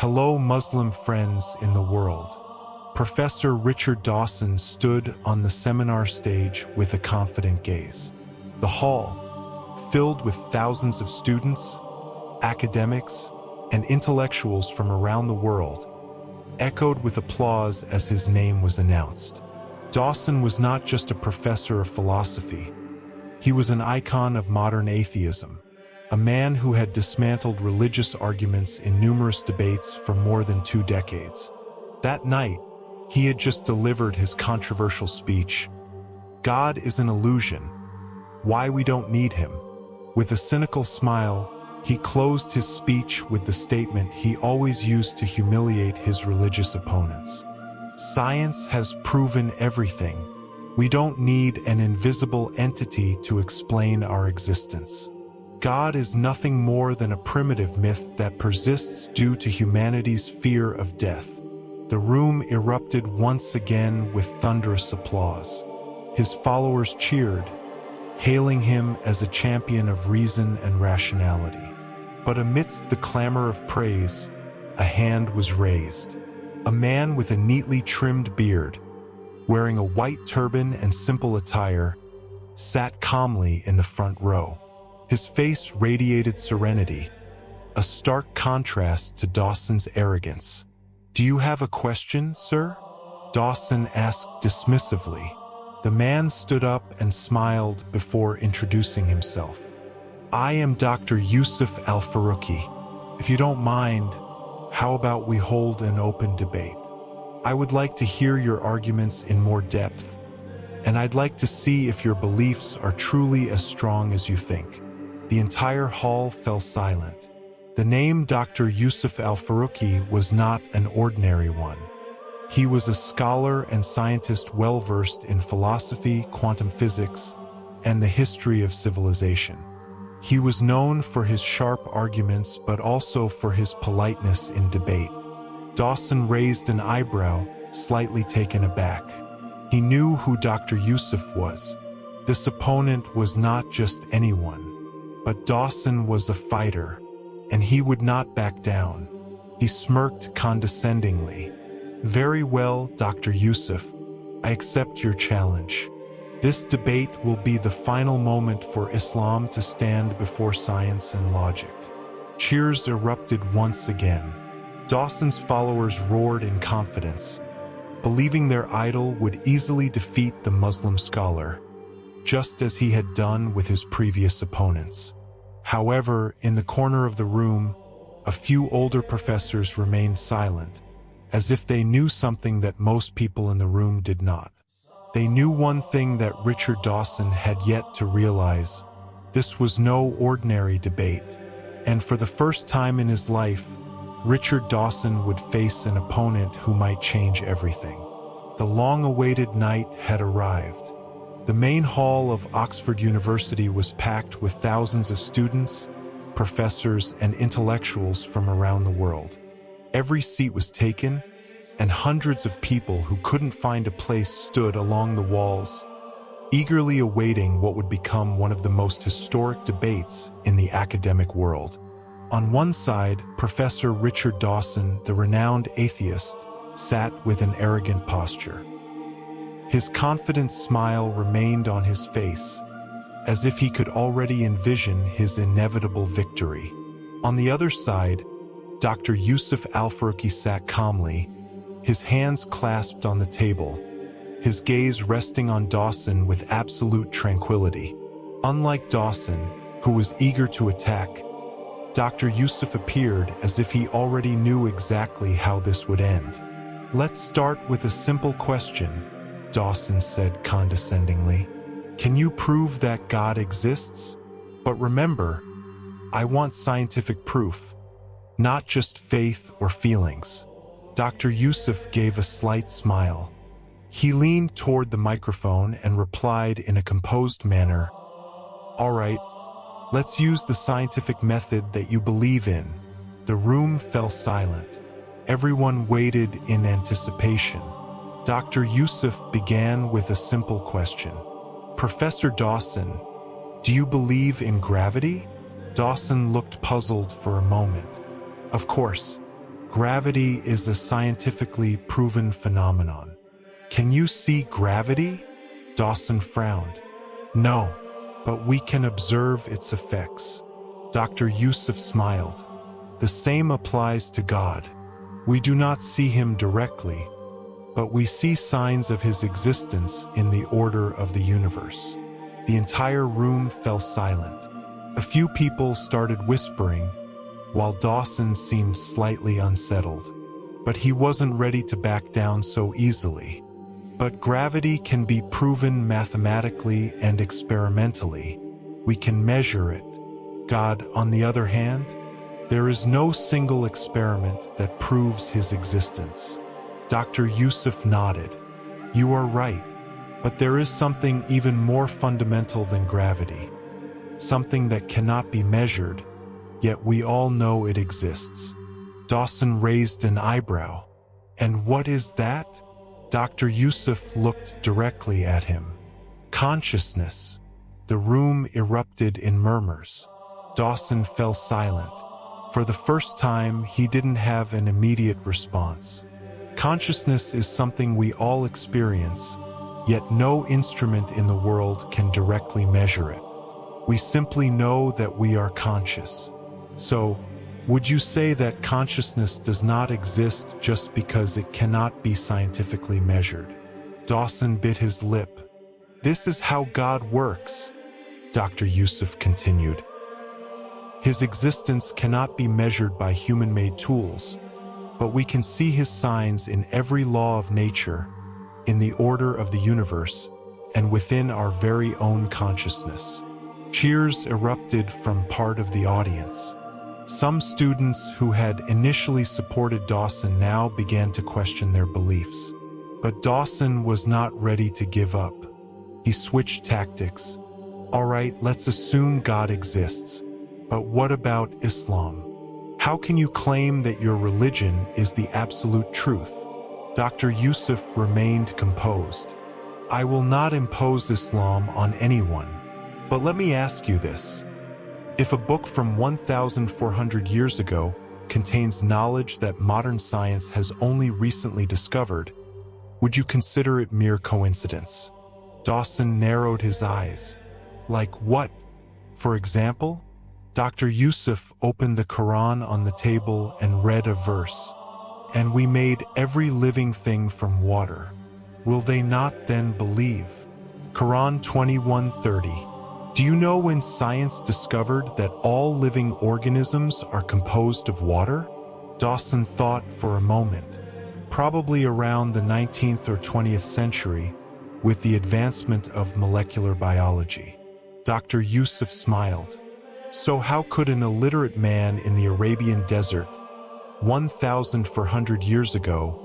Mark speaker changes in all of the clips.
Speaker 1: Hello, Muslim friends in the world. Professor Richard Dawson stood on the seminar stage with a confident gaze. The hall, filled with thousands of students, academics, and intellectuals from around the world, echoed with applause as his name was announced. Dawson was not just a professor of philosophy. He was an icon of modern atheism, a man who had dismantled religious arguments in numerous debates for more than 2 decades. That night, he had just delivered his controversial speech, "God is an illusion. Why we don't need him." With a cynical smile, he closed his speech with the statement he always used to humiliate his religious opponents. "Science has proven everything. We don't need an invisible entity to explain our existence. God is nothing more than a primitive myth that persists due to humanity's fear of death." The room erupted once again with thunderous applause. His followers cheered, hailing him as a champion of reason and rationality. But amidst the clamor of praise, a hand was raised. A man with a neatly trimmed beard, wearing a white turban and simple attire, sat calmly in the front row. His face radiated serenity, a stark contrast to Dawson's arrogance. "Do you have a question, sir?" Dawson asked dismissively. The man stood up and smiled before introducing himself. "I am Dr. Yusuf Al-Faruqi. If you don't mind, how about we hold an open debate? I would like to hear your arguments in more depth, and I'd like to see if your beliefs are truly as strong as you think." The entire hall fell silent. The name Dr. Yusuf Al-Faruqi was not an ordinary one. He was a scholar and scientist well-versed in philosophy, quantum physics, and the history of civilization. He was known for his sharp arguments, but also for his politeness in debate. Dawson raised an eyebrow, slightly taken aback. He knew who Dr. Yusuf was. This opponent was not just anyone, but Dawson was a fighter, and he would not back down. He smirked condescendingly. "Very well, Dr. Yusuf. I accept your challenge. This debate will be the final moment for Islam to stand before science and logic." Cheers erupted once again. Dawson's followers roared in confidence, believing their idol would easily defeat the Muslim scholar, just as he had done with his previous opponents. However, in the corner of the room, a few older professors remained silent, as if they knew something that most people in the room did not. They knew one thing that Richard Dawson had yet to realize. This was no ordinary debate, and for the first time in his life, Richard Dawson would face an opponent who might change everything. The long-awaited night had arrived. The main hall of Oxford University was packed with thousands of students, professors, and intellectuals from around the world. Every seat was taken, and hundreds of people who couldn't find a place stood along the walls, eagerly awaiting what would become one of the most historic debates in the academic world. On one side, Professor Richard Dawson, the renowned atheist, sat with an arrogant posture. His confident smile remained on his face, as if he could already envision his inevitable victory. On the other side, Dr. Yusuf Al-Faruqi sat calmly, his hands clasped on the table, his gaze resting on Dawson with absolute tranquility. Unlike Dawson, who was eager to attack, Dr. Yusuf appeared as if he already knew exactly how this would end. "Let's start with a simple question," Dawson said condescendingly. "Can you prove that God exists? But remember, I want scientific proof, not just faith or feelings." Dr. Yusuf gave a slight smile. He leaned toward the microphone and replied in a composed manner, "All right, let's use the scientific method that you believe in." The room fell silent. Everyone waited in anticipation. Dr. Yusuf began with a simple question. "Professor Dawson, do you believe in gravity?" Dawson looked puzzled for a moment. "Of course. Gravity is a scientifically proven phenomenon. Can you see gravity? Dawson frowned. No, but we can observe its effects. Dr. Yusuf smiled. The same applies to God. We do not see him directly, but we see signs of his existence in the order of the universe. The entire room fell silent. A few people started whispering, while Dawson seemed slightly unsettled. But he wasn't ready to back down so easily. But gravity can be proven mathematically and experimentally. We can measure it. God, on the other hand, there is no single experiment that proves his existence. Dr. Yusuf nodded. You are right, but there is something even more fundamental than gravity. Something that cannot be measured, yet we all know it exists. Dawson raised an eyebrow. And what is that? Dr. Yusuf looked directly at him. Consciousness. The room erupted in murmurs. Dawson fell silent. For the first time, he didn't have an immediate response. Consciousness is something we all experience, yet no instrument in the world can directly measure it. We simply know that we are conscious. So, would you say that consciousness does not exist just because it cannot be scientifically measured? Dawson bit his lip. This is how God works, Dr. Yusuf continued. His existence cannot be measured by human-made tools, but we can see his signs in every law of nature, in the order of the universe, and within our very own consciousness. Cheers erupted from part of the audience. Some students who had initially supported Dawson now began to question their beliefs. But Dawson was not ready to give up. He switched tactics. All right, let's assume God exists. But what about Islam? How can you claim that your religion is the absolute truth? Dr. Yusuf remained composed. I will not impose Islam on anyone. But let me ask you this. If a book from 1,400 years ago contains knowledge that modern science has only recently discovered, would you consider it mere coincidence? Dawson narrowed his eyes. Like what? For example? Dr. Yusuf opened the Quran on the table and read a verse. And we made every living thing from water. Will they not then believe? Quran 21:30. Do you know when science discovered that all living organisms are composed of water? Dawson thought for a moment. Probably around the 19th or 20th century, with the advancement of molecular biology. Dr. Yusuf smiled. So how could an illiterate man in the Arabian desert, 1,400 years ago,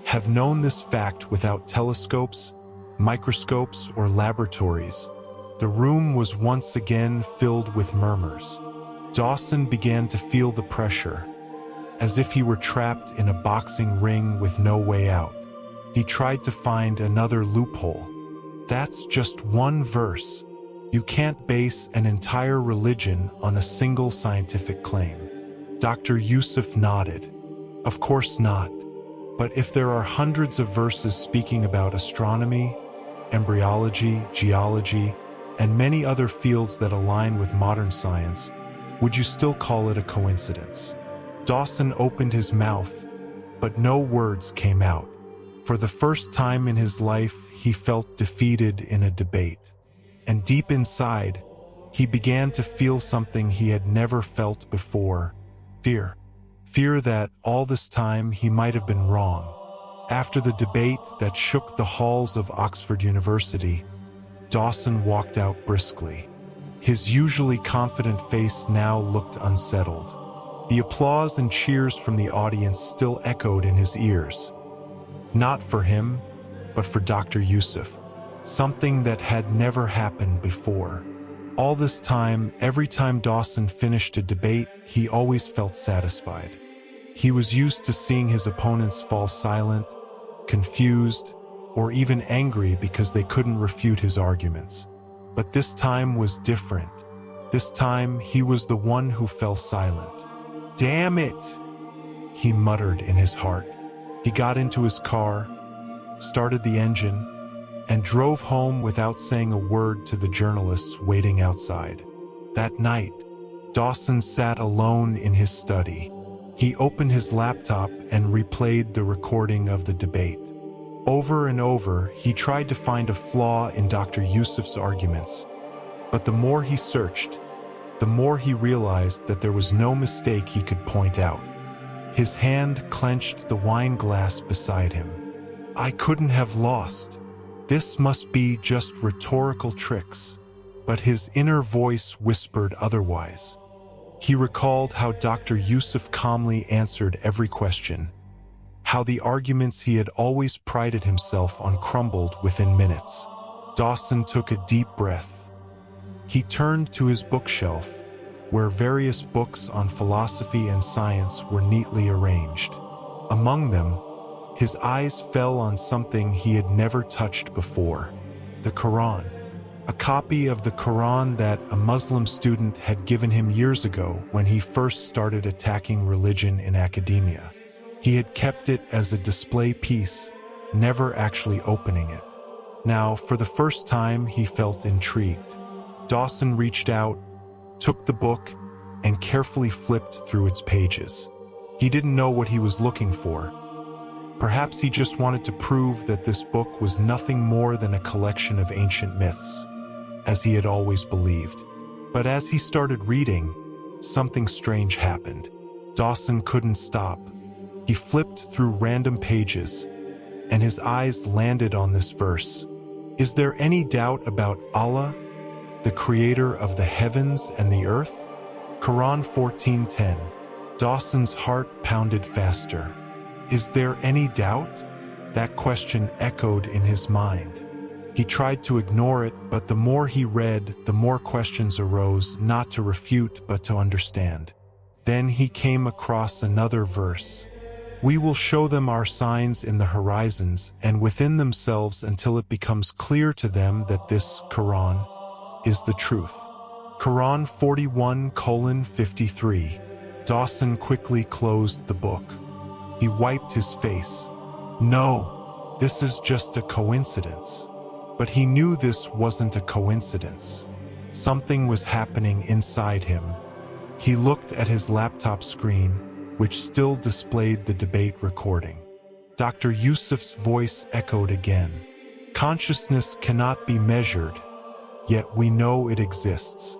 Speaker 1: have known this fact without telescopes, microscopes, or laboratories? The room was once again filled with murmurs. Dawson began to feel the pressure, as if he were trapped in a boxing ring with no way out. He tried to find another loophole. That's just one verse. You can't base an entire religion on a single scientific claim. Dr. Yusuf nodded. Of course not. But if there are hundreds of verses speaking about astronomy, embryology, geology, and many other fields that align with modern science, would you still call it a coincidence? Dawson opened his mouth, but no words came out. For the first time in his life, he felt defeated in a debate. And deep inside, he began to feel something he had never felt before. Fear. Fear that all this time he might have been wrong. After the debate that shook the halls of Oxford University, Dawson walked out briskly. His usually confident face now looked unsettled. The applause and cheers from the audience still echoed in his ears. Not for him, but for Dr. Yusuf. Something that had never happened before. All this time, every time Dawson finished a debate, he always felt satisfied. He was used to seeing his opponents fall silent, confused, or even angry because they couldn't refute his arguments. But this time was different. This time, he was the one who fell silent. Damn it! he muttered in his heart. He got into his car, started the engine, and drove home without saying a word to the journalists waiting outside. That night, Dawson sat alone in his study. He opened his laptop and replayed the recording of the debate. Over and over, he tried to find a flaw in Dr. Yusuf's arguments. But the more he searched, the more he realized that there was no mistake he could point out. His hand clenched the wine glass beside him. I couldn't have lost. This must be just rhetorical tricks. But his inner voice whispered otherwise. He recalled how Dr. Yusuf calmly answered every question, how the arguments he had always prided himself on crumbled within minutes. Dawson took a deep breath. He turned to his bookshelf, where various books on philosophy and science were neatly arranged. Among them, his eyes fell on something he had never touched before: the Quran. A copy of the Quran that a Muslim student had given him years ago when he first started attacking religion in academia. He had kept it as a display piece, never actually opening it. Now, for the first time, he felt intrigued. Dawson reached out, took the book, and carefully flipped through its pages. He didn't know what he was looking for. Perhaps he just wanted to prove that this book was nothing more than a collection of ancient myths, as he had always believed. But as he started reading, something strange happened. Dawson couldn't stop. He flipped through random pages, and his eyes landed on this verse. Is there any doubt about Allah, the creator of the heavens and the earth? Quran 14:10. Dawson's heart pounded faster. Is there any doubt? That question echoed in his mind. He tried to ignore it, but the more he read, the more questions arose, not to refute, but to understand. Then he came across another verse. We will show them our signs in the horizons and within themselves until it becomes clear to them that this Quran is the truth. Quran 41:53. Dawson quickly closed the book. He wiped his face. No, this is just a coincidence. But he knew this wasn't a coincidence. Something was happening inside him. He looked at his laptop screen, which still displayed the debate recording. Dr. Yusuf's voice echoed again. Consciousness cannot be measured, yet we know it exists.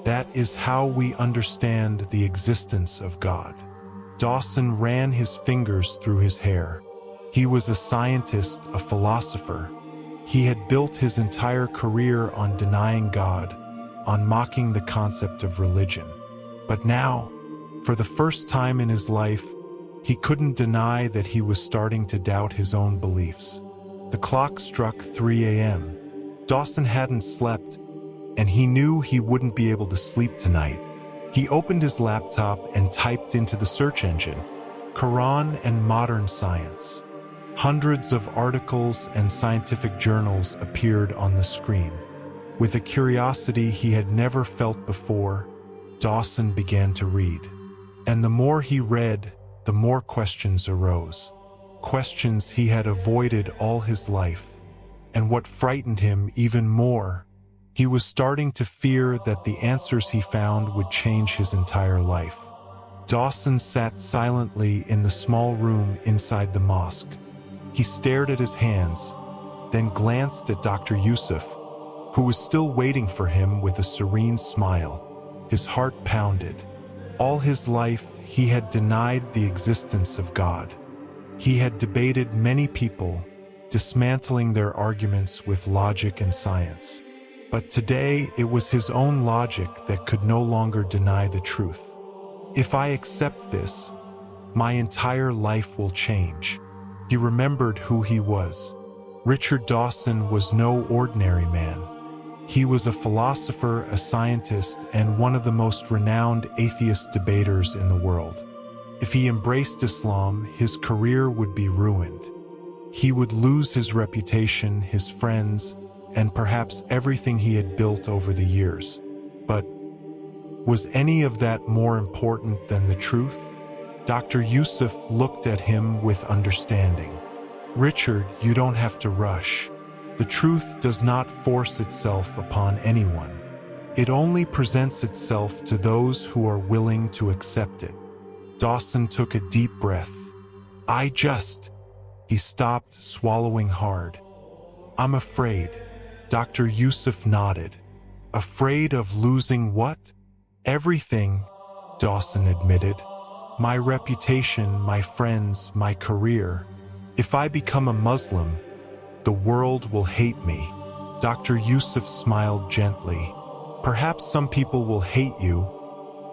Speaker 1: That is how we understand the existence of God. Dawson ran his fingers through his hair. He was a scientist, a philosopher. He had built his entire career on denying God, on mocking the concept of religion. But now, for the first time in his life, he couldn't deny that he was starting to doubt his own beliefs. The clock struck 3 a.m. Dawson hadn't slept, and he knew he wouldn't be able to sleep tonight. He opened his laptop and typed into the search engine, Quran and modern science. Hundreds of articles and scientific journals appeared on the screen. With a curiosity he had never felt before, Dawson began to read. And the more he read, the more questions arose. Questions he had avoided all his life. And what frightened him even more, he was starting to fear that the answers he found would change his entire life. Dawson sat silently in the small room inside the mosque. He stared at his hands, then glanced at Dr. Yusuf, who was still waiting for him with a serene smile. His heart pounded. All his life, he had denied the existence of God. He had debated many people, dismantling their arguments with logic and science. But today, it was his own logic that could no longer deny the truth. If I accept this, my entire life will change. He remembered who he was. Richard Dawson was no ordinary man. He was a philosopher, a scientist, and one of the most renowned atheist debaters in the world. If he embraced Islam, his career would be ruined. He would lose his reputation, his friends, and perhaps everything he had built over the years. But was any of that more important than the truth? Dr. Yusuf looked at him with understanding. Richard, you don't have to rush. The truth does not force itself upon anyone. It only presents itself to those who are willing to accept it. Dawson took a deep breath. He stopped, swallowing hard. I'm afraid. Dr. Yusuf nodded. Afraid of losing what? Everything, Dawson admitted. My reputation, my friends, my career. If I become a Muslim, the world will hate me. Dr. Yusuf smiled gently. Perhaps some people will hate you,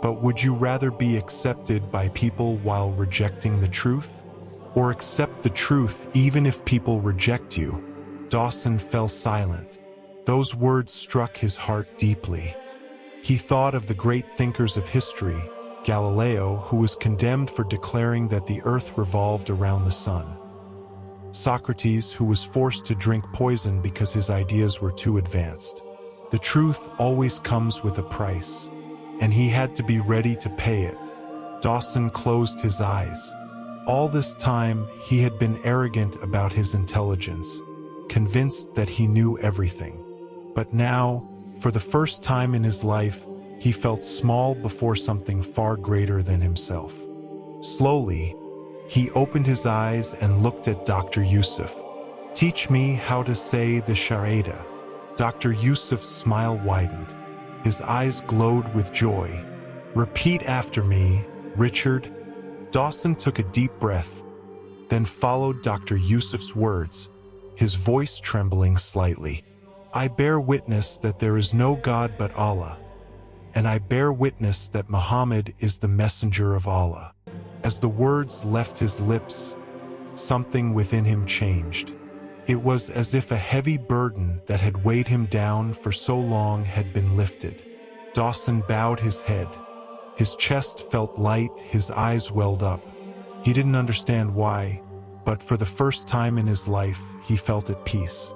Speaker 1: but would you rather be accepted by people while rejecting the truth? Or accept the truth even if people reject you? Dawson fell silent. Those words struck his heart deeply. He thought of the great thinkers of history, Galileo, who was condemned for declaring that the earth revolved around the sun. Socrates, who was forced to drink poison because his ideas were too advanced. The truth always comes with a price, and he had to be ready to pay it. Dawson closed his eyes. All this time, he had been arrogant about his intelligence, convinced that he knew everything. But now, for the first time in his life, he felt small before something far greater than himself. Slowly, he opened his eyes and looked at Dr. Yusuf. Teach me how to say the Shahada. Dr. Yusuf's smile widened. His eyes glowed with joy. Repeat after me, Richard. Dawson took a deep breath, then followed Dr. Yusuf's words, his voice trembling slightly. I bear witness that there is no God but Allah, and I bear witness that Muhammad is the messenger of Allah. As the words left his lips, something within him changed. It was as if a heavy burden that had weighed him down for so long had been lifted. Dawson bowed his head. His chest felt light, his eyes welled up. He didn't understand why, but for the first time in his life, he felt at peace.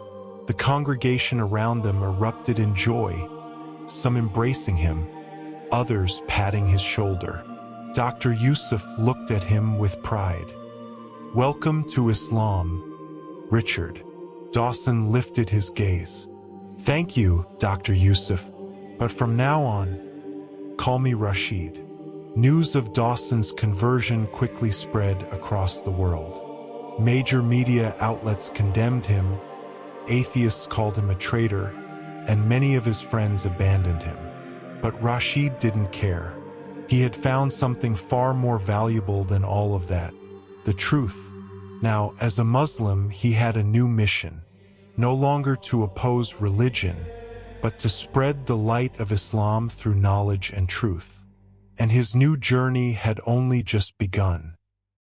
Speaker 1: The congregation around them erupted in joy, some embracing him, others patting his shoulder. Dr. Yusuf looked at him with pride. Welcome to Islam, Richard. Dawson lifted his gaze. Thank you, Dr. Yusuf, but from now on, call me Rashid. News of Dawson's conversion quickly spread across the world. Major media outlets condemned him, atheists called him a traitor, and many of his friends abandoned him. But Rashid didn't care. He had found something far more valuable than all of that, the truth. Now, as a Muslim, he had a new mission, no longer to oppose religion, but to spread the light of Islam through knowledge and truth. And his new journey had only just begun.